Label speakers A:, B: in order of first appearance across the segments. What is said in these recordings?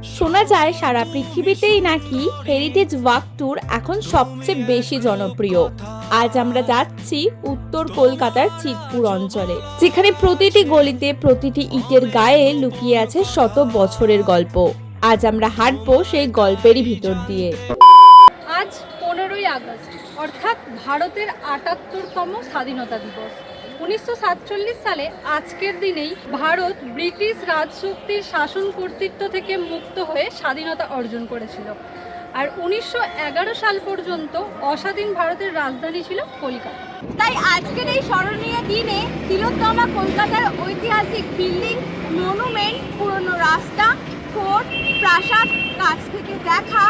A: শোনা যায় সারা পৃথিবীতেই নাকি হেরিটেজ ওয়াক ট্যুর এখন সবচেয়ে বেশি জনপ্রিয়। আজ আমরা যাচ্ছি উত্তর কলকাতার চিৎপুর অঞ্চলে, যেখানে প্রতিটি গলিতে প্রতিটি ইটের গায়ে লুকিয়ে আছে শত বছরের গল্প। আজ আমরা হাঁটবো সেই গল্পেরই ভিতর দিয়ে।
B: আজ 15ই আগস্ট, অর্থাৎ ভারতের 78তম স্বাধীনতা দিবস। 1947 সালে আজকের দিনেই ভারত ব্রিটিশ রাজশক্তির শাসন কর্তৃত্ব থেকে মুক্ত হয়ে স্বাধীনতা অর্জন করেছিল। আর 1911 সাল পর্যন্ত অস্বাধীন ভারতের রাজধানী ছিল কলকাতা।
C: তাই আজকের এই স্মরণীয় দিনে তিলোত্তমা কলকাতার ঐতিহাসিক বিল্ডিং, মনুমেন্ট, পুরনো রাস্তা, ফোর্ট, প্রাসাদ কাছ থেকে দেখা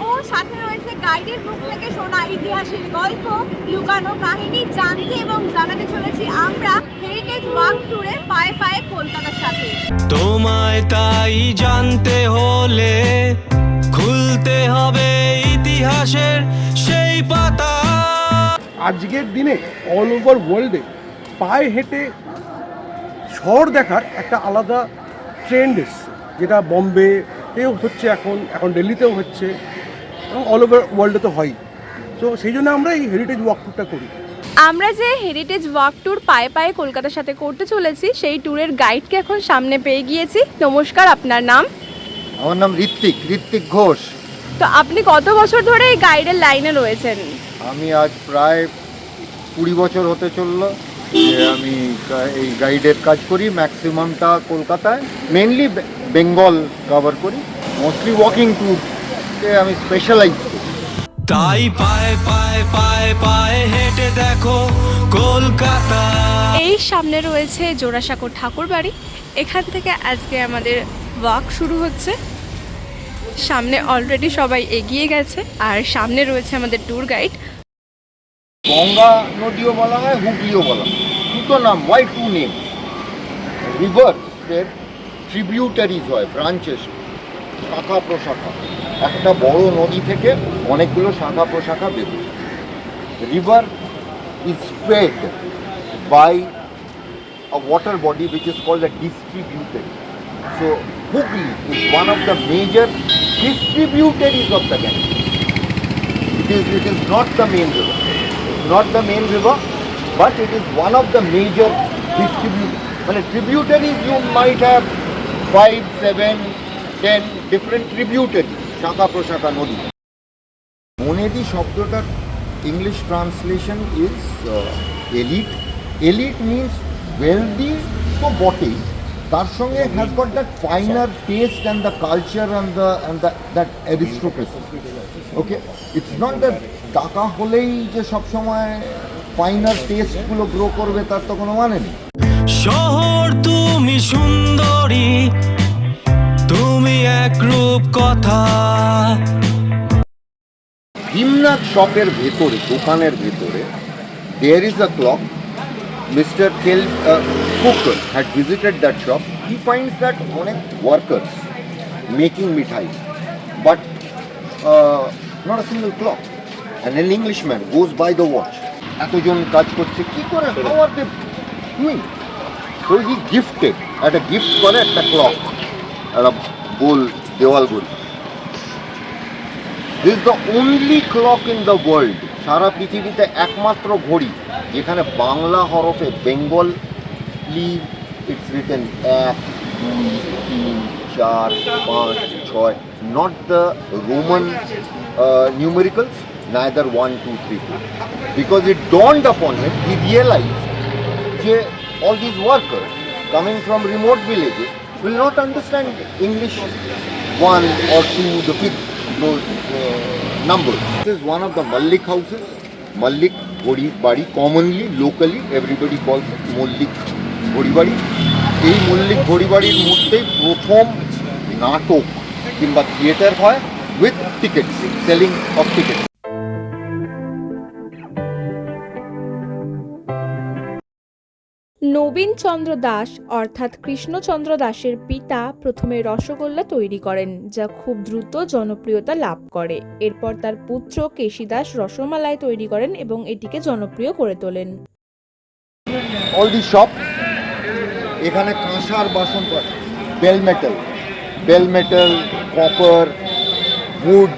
C: ও সাথে রয়েছে গাইডের মুখ থেকে শোনা ইতিহাসের গল্প, লুকানো কাহিনী জানতে এবং জানাতে চলেছি আমরা হেরিটেজ ওয়াক ট্যুরে পায়ে পায়ে কলকাতার সাথে।
D: তোমায় তাই জানতে হলে খুলতে হবে ইতিহাসের সেই পাতা।
E: আজকের দিনে অল ওভার ওয়ার্ল্ডে পায়ে হেঁটে শহর দেখার একটা আলাদা ট্রেন্ড এসছে, যেটা বম্বেতেও হচ্ছে, এখন দিল্লিতেও হচ্ছে এবং অল ওভার ওয়ার্ল্ডে তো হয়। তো সেই জন্য আমরা এই হেরিটেজ ওয়াক ট্যুরটা করি।
A: আমরা যে হেরিটেজ ওয়াক ট্যুর পায়ে পায়ে কলকাতার সাথে করতে চলেছি, সেই ট্যুরের গাইডকে এখন সামনে পেয়ে গিয়েছি। নমস্কার, আপনার নাম?
F: আমার নাম ঋত্বিক ঘোষ।
A: তো আপনি কত বছর ধরে এই গাইডের লাইনে রয়েছেন?
F: আমি আজ প্রায় 20 বছর হতে চললো যে আমি এই গাইডের কাজ করি। ম্যাক্সিমামটা কলকাতায়, মেনলি বেঙ্গল কভার করি, মোস্টলি ওয়াকিং ট্যুরকে আমি স্পেশালাইজ করি।
D: তাই পায়ে পায়ে পায়ে পায়ে হেঁটে দেখো কলকাতা।
A: এই সামনে রয়েছে জোড়াসাঁকো ঠাকুর বাড়ি। এখান থেকে আজকে আমাদের ওয়াক শুরু হচ্ছে। সামনে অলরেডি সবাই এগিয়ে গেছে, আর সামনে রয়েছে আমাদের ট্যুর গাইড।
F: গঙ্গা নদীও বলা হয়, হুগলিও বলা হয়, দুটো নাম, ওয়াই টু নেম। রিভারের ট্রিবিউটারিজ হয়, ব্রাঞ্চেস, শাখা প্রশাখা। একটা বড় নদী থেকে অনেকগুলো শাখা প্রশাখা বেরোয়। River is fed by a water body which is called a distributary. So Hooghly is one of the major distributaries of the Ganges. It is not the main river. It's not the main river, but it is one of the major tributaries. You might have 5, 7, 10 different tributaries. Shaka Proshaka Nodi. Monedi শব্দটার English translation is elite. Elite means wealthy, so body. তার সঙ্গে has got that finer taste and the culture and that aristocracy. Okay, it's not that টাকা হলেই যে সব সময় finer test গুলো grow করবে, তার তো কোনো মানে নেই।
D: শহর তুমি সুন্দরী, তুমি এক রূপ কথা।
F: ভীমনাথ শপের ভেতরে, দোকানের ভেতরে there is a clock. Mr. Cook had visited that shop. He finds that অনেক workers making mithai, but not a single clock. And an Englishman goes by the watch. এতজন কাজ করছে কি করে, how are they doing? So he gifted, at a gift করে একটা clock, একটা গোল দেওয়াল ঘড়ি। This is the only clock in the world, সারা পৃথিবীতে একমাত্র ঘড়ি যেখানে বাংলা হরফে, Bengali it's written 1, 2, 3, 4, 5, 6, not the Roman numericals, neither 1, 2, 3, 4. Because it dawned upon him, he realized that all these workers coming from remote villages will not understand English 1 or 2, the fifth, those numbers. This is one of the Mallik houses. Mallik Godi Badi, commonly, locally, everybody calls it Mallik Godi Badi. এই মল্লিক ঘড়ি বাড়ির মধ্যে প্রথম নাটক কিংবা theatre হয় with ticket, selling of ticket.
A: Nabinchandra Das অর্থাৎ কৃষ্ণচন্দ্র দাসের পিতা প্রথমে রসগোল্লা তৈরি করেন, যা খুব দ্রুত জনপ্রিয়তা লাভ করে। এরপর তার পুত্র কেশী দাস রসমালাই তৈরি করেন এবং এটিকে জনপ্রিয় করে তোলেন।
F: অল দি শপ, এখানে কাঁসার বাসন পায়, bell metal, copper, wood,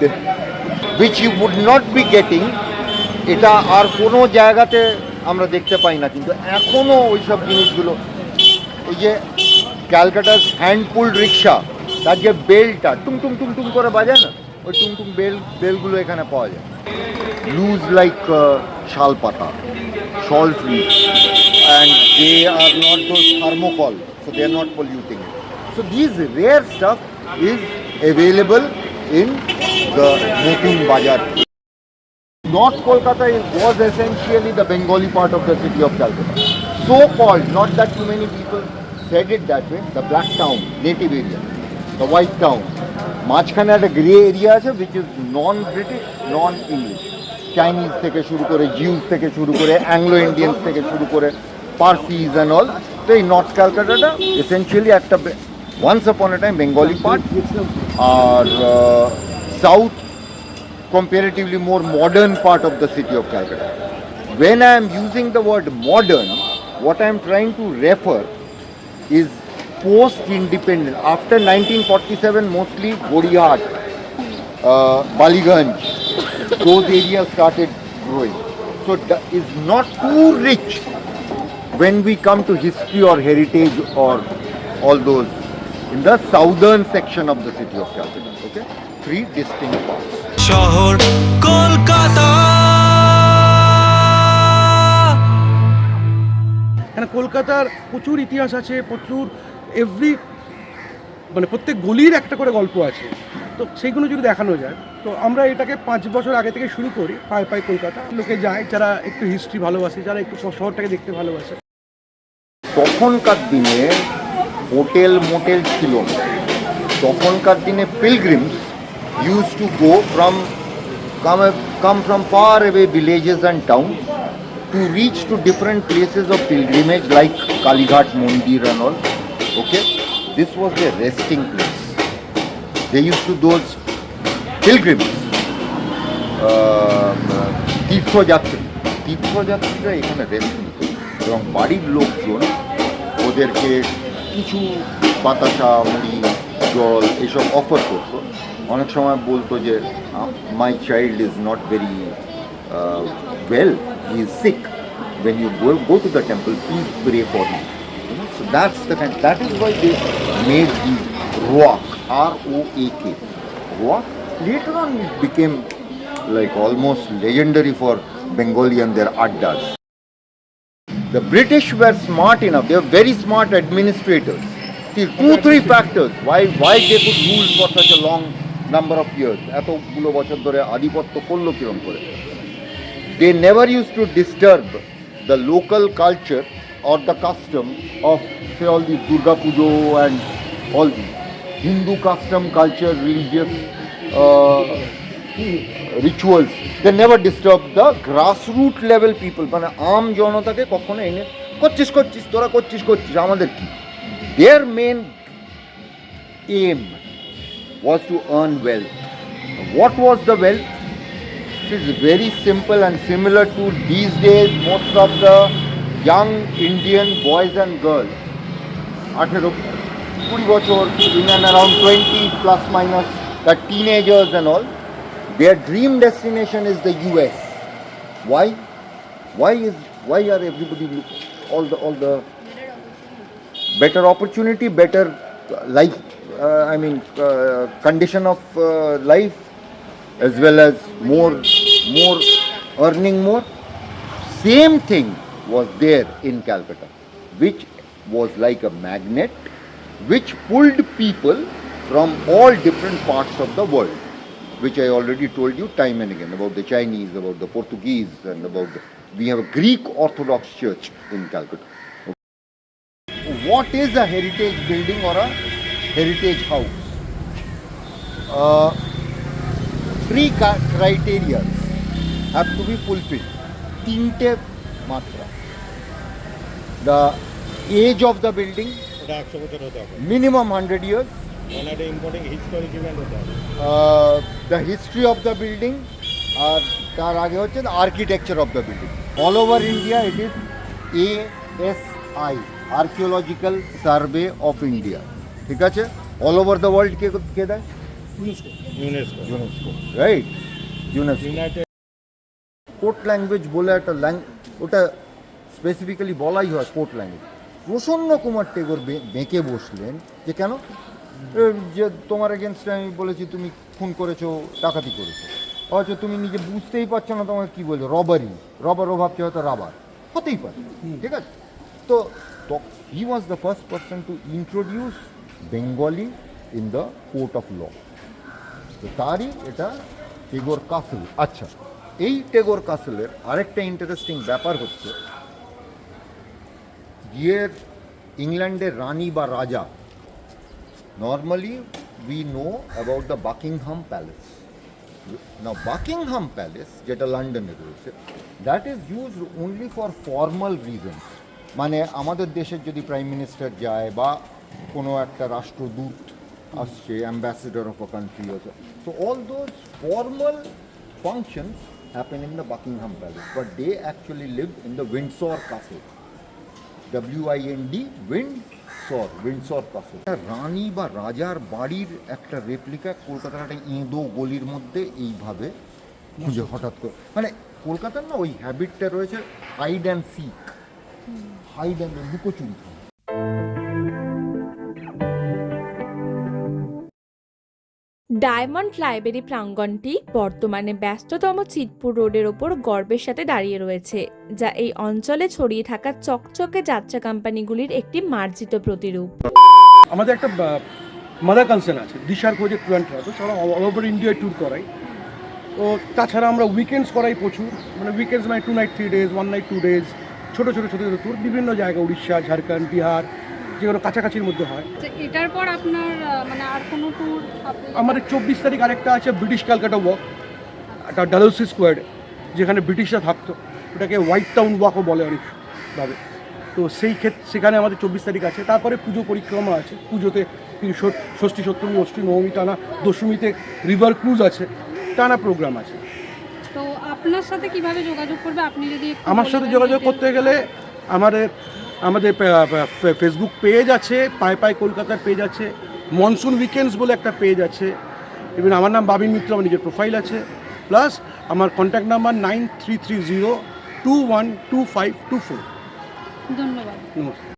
F: which you would not be getting, এটা আর কোনো জায়গাতে আমরা দেখতে পাই না, কিন্তু এখনও ওইসব জিনিসগুলো, ওই যে ক্যালকাটার হ্যান্ড পুলড রিক্সা, তার যে বেলটা টুং টুং টুং টুং করে বাজায় না, ওই টুং টুং বেলগুলো এখানে পাওয়া যায়। লুজ লাইক শালপাতা, salt leaves, and they are not those thermocol, so they are not polluting it. So these rare stuff is available in the Notun Bazar. North Kolkata was essentially the Bengali part of the city of Calcutta. So called, not that too many people said it that way, the black town, native area, the white town. মাঝখানে একটা grey area আছে which is non-British, non-English. Chinese থেকে শুরু করে, Zeus থেকে শুরু করে, Anglo Indians থেকে শুরু করে, পার্সিজ অ্যান্ড অল। তো এই নর্থ ক্যালকাটাটা এসেন্সিয়ালি একটা once upon a time Bengali part, আর south comparatively more modern part of the city of Calcutta. When I am using the word modern, what I am trying to refer is post-independent. After 1947, mostly Gorihat, Baliganj, those areas started growing. So is not too rich when we come to history or heritage or all those in the southern section of the city of Calcutta. Okay, three distinct parts.
D: শহর কলকাতা।
E: এখানে কলকাতার প্রচুর ইতিহাস আছে, প্রচুর মানে প্রত্যেক গলির একটা করে গল্প আছে। তো সেইগুলো যদি দেখানো যায়, তো আমরা এটাকে 5 বছর আগে থেকে শুরু করি। পায়ে পায়ে কলকাতা লোকে যায় যারা একটু হিস্ট্রি ভালোবাসে, যারা একটু শহরটাকে দেখতে ভালোবাসে।
F: তখনকার দিনে হোটেল মোটেল ছিল না। তখনকার দিনে Pilgrim's used to go come from far away villages and towns to reach to different places of pilgrimage like Kalighat Mandir and all. Okay, this was their resting place. They used to, those pilgrims, তীর্থযাত্রীরা এখানে rest নিত এবং বাড়ির লোকজন ওদেরকে কিছু বাতাসা, মুড়ি, জল এসব অফার করতো। অনেক সময় বলতো যে my child is not very well, he is sick, when you go to the temple, please pray for him. So that's the kind, that is why they made these roak, R-O-A-K, roak. Later on it became like almost legendary for Bengali and their addas. The British were smart enough, they were very smart administrators. See, 2-3 factors why they could rule for such a long number of years. এতগুলো বছর ধরে আধিপত্য করলো কিরম করে। They never used to disturb the local culture or the custom of, say, all these Durga Pujo and all these Hindu custom, culture, religious rituals. They never disturbed the grassroots level people. মানে আম জনতাকে কখনো এনে করছিস তোরা করছিস আমাদের কি। Their main aim was to earn wealth. What was the wealth? It is very simple and similar to these days most of the young Indian boys and girls, 18-20 বছর, in and around 20 plus minus, the teenagers and all, their dream destination is the US. Why? Why are everybody looking all the better opportunity, better life, condition of life, as well as more earning more. Same thing was there in Calcutta, which was like a magnet which pulled people from all different parts of the world, which I already told you time and again about the Chinese, about the Portuguese, and about we have a Greek Orthodox Church in Calcutta. What is a heritage building or a heritage house? 3 criteria have to be fulfilled. 3টে মাত্রা। The age of the building, minimum 100 years. The history of the building, আর তার আগে হচ্ছে the architecture of the building. All over India it is ASI, Archaeological Survey of India. ঠিক আছে? All over the world কে দেয়? UNESCO right UNESCO court language বলে একটা ওটা specifically বলাই হয় কোর্ট ল্যাঙ্গুয়েজ। প্রসন্ন কুমার টেগোর বেঁকে বসলেন যে কেন যে তোমার এগেনস্টে আমি বলেছি তুমি খুন করেছো, ডাকাতি করেছো, অথচ তুমি নিজে বুঝতেই পারছো না তোমাকে কী বলছো, রবারও ভাবছে হয়তো রাবার, হতেই পারে, ঠিক আছে। তো he was the first person to introduce Bengali in the court of law. তো তারই এটা টেগোর কাসল। আচ্ছা, এই টেগোর কাসলের আরেকটা ইন্টারেস্টিং ব্যাপার হচ্ছে গিয়ের ইংল্যান্ডের রানী বা রাজা, normally we know about the Buckingham palace. না, বাকিংহাম প্যালেস যেটা লন্ডনে রয়েছে, that is used only for formal reasons. মানে আমাদের দেশের যদি প্রাইম মিনিস্টার যায় বা কোনো একটা রাষ্ট্রদূত আসছে, অ্যাম্বাসেডর অফ আ কান্ট্রি আছে, so all those formal functions happen in the Buckingham Palace, but they actually lived in the Windsor Castle. WIND Windsor Castle. রানী বা রাজার বাড়ির একটা রেপ্লিকা কলকাতার একটা ইঁদো গলির মধ্যে এইভাবে খুঁজে হঠাৎ করে, মানে কলকাতার না ওই হ্যাবিটটা রয়েছে hide and seek, hide and লুকোচুরি।
A: ডায়মন্ড লাইব্রেরি প্রাঙ্গণটি বর্তমানে ব্যস্ততম চিতপুর রোডের ওপর গর্বের সাথে দাঁড়িয়ে রয়েছে, যা এই অঞ্চলে ছড়িয়ে থাকা চকচকে যাত্রা কোম্পানিগুলির একটি মার্জিত প্রতিরূপ।
E: আমাদের একটা মাদার কনসার্ন আছে, দিশার খোঁজে ট্যুর অ্যান্ড ট্রাভেল, আমরা অল ওভার ইন্ডিয়ায় ট্যুর করাই। তো তাছাড়া আমরা উইকেন্ডস করাই প্রচুর, মানে উইকেন্ডস মানে 2 নাইট 3 ডেজ, 1 নাইট 2 ডেজ, ছোটো ছোটো ট্যুর বিভিন্ন জায়গা, উড়িষ্যা, ঝাড়খণ্ড, বিহার, যেগুলো কাছাকাছির মধ্যে হয়।
B: এটার পর আপনার মানে আর কোনো ট্যুর?
E: আমাদের 24 তারিখ আরেকটা আছে, ব্রিটিশ ক্যালকাটা ওয়াক, একটা ডালহৌসি স্কোয়ারে, যেখানে ব্রিটিশরা থাকতো, ওটাকে হোয়াইট টাউন ওয়াকও বলে অনেকভাবে। তো সেখানে আমাদের 24 তারিখ আছে। তারপরে পুজো পরিক্রমা আছে, পুজোতে ষষ্ঠী, সপ্তমী, অষ্টমী, নবমী, টানা দশমীতে রিভার ক্রুজ আছে, টানা প্রোগ্রাম আছে।
B: তো আপনার সাথে কিভাবে যোগাযোগ করবে আপনি যদি একটু
E: আমার সাথে যোগাযোগ করতে গেলে আমাদের ফেসবুক পেজ আছে, পাই কলকাতার পেজ আছে, মনসুন উইকেন্ডস বলে একটা পেজ আছে, এবং আমার নাম বাবিন মিত্র, আমার নিজের প্রোফাইল আছে, প্লাস আমার কন্ট্যাক্ট নাম্বার 9330212524।
B: ধন্যবাদ।
E: নমস্কার।